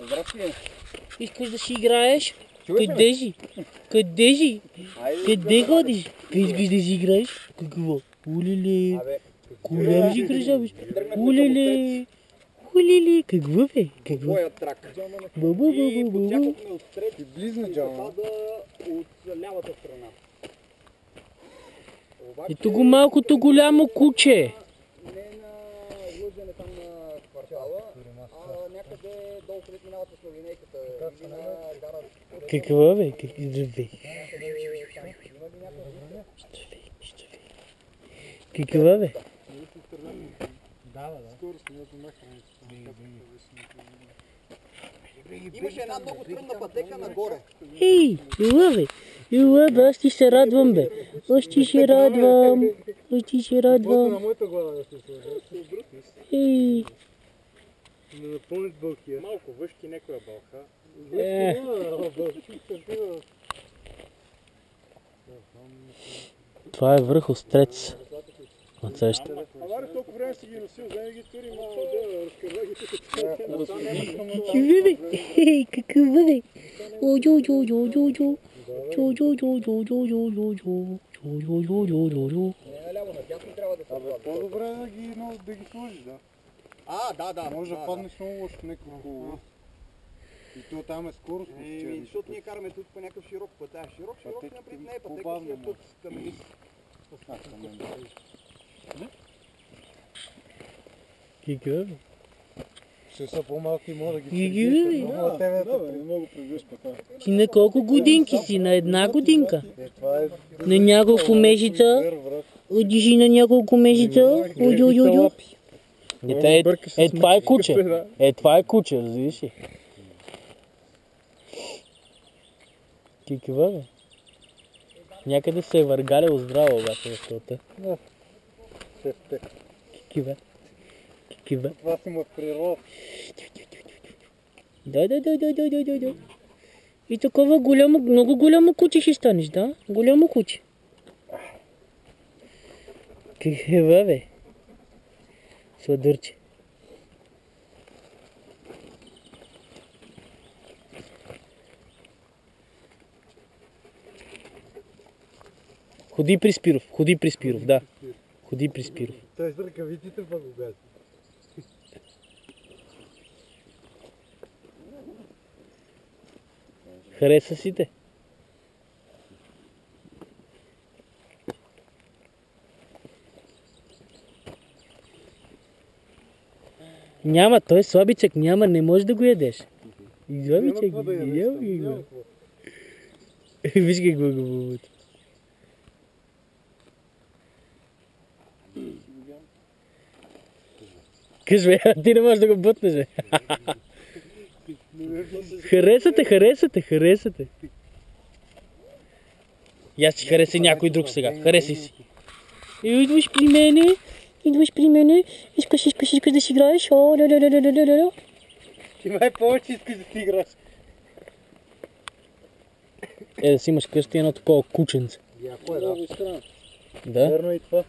Здрасти. Искаш да си играеш? Къде си? Къде си? Къде ходиш? Искаш да си играеш? Какво? Улеле. Голям си красавец. Улеле. Улеле. Какво бе? Какво? Твоя трак. Бабу. И потякохме отстред. И близна джама. От лявата страна. Ето го малкото голямо куче. Не на лъжене там на квартала, а някъде долу след миналата с линейката. Или на гара. Какво бе? Здравей. Какво бе? Имаше една много трудна пътека нагоре. Ей, ела бе. Ела бе, аз ти се радвам бе. Аз ти се радвам. Аз ти се радвам. На моята глава да се сложи. Ей. Да напълниш бълхия. Малко въшки, някоя бълха. Това е връх острец. От среща. Авари толкова време си ги носил, вземи ги тури, малко да разкърва ги тук. Бебе, ей, какво бе? Ляво надясно трябва да се влага. По-добре да ги сложиш, да. Да. Може да паднеш много лошо някакво. И то там е скорост. Защото ние караме тук по някакъв широк път. Широк напред не е пътека, си е път каменист. Какво? Ще са по-малки и мога да ги Гиги, не мога превиш пъта. ти на колко годинки си? На една годинка? Това е На няколко месеца? Оди си на няколко месеца? Ой. Това е куче. Това е куче, разбираш ли? Какво бе? Някъде се е въргаляло здраво обаче в това. Какво? Това си му е природа. Да. И такова голямо, много голямо куче ще станеш, да? Голямо куче. Какво бе? Сладурче. Ходи при Спиров, да. Ходи при Спиров. Той с ръкавиците пък го гази. Хареса си те? Няма, той е слабичък, няма, не можеш да го ядеш. Слабичък, ял ги го. Виж как го бубут. Кажи бе, ти не можеш да го бутнеш бе. Харесате. И аз ще хареса някой друг сега. Харесай си. И идваш при мене. Искаш да си играеш. Ти май повече искаш да си играш. Да си имаш къщи едно такова кученце. Яко е, да. Да? Верно и това.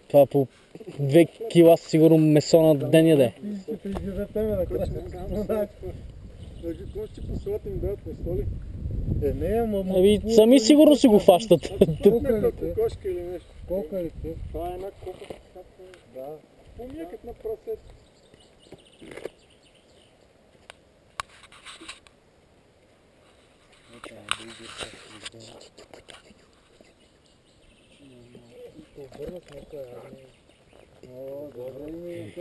Това по 2 кила сигурно месо на ден яде. Какво ще посолят им дадат месо ли? Не, ама... Ами сами сигурно си го фащат. Кокошка или нещо. Колка ли ти? Това е една кокошка. Да. Помякът на прасет. Добре, добре ми е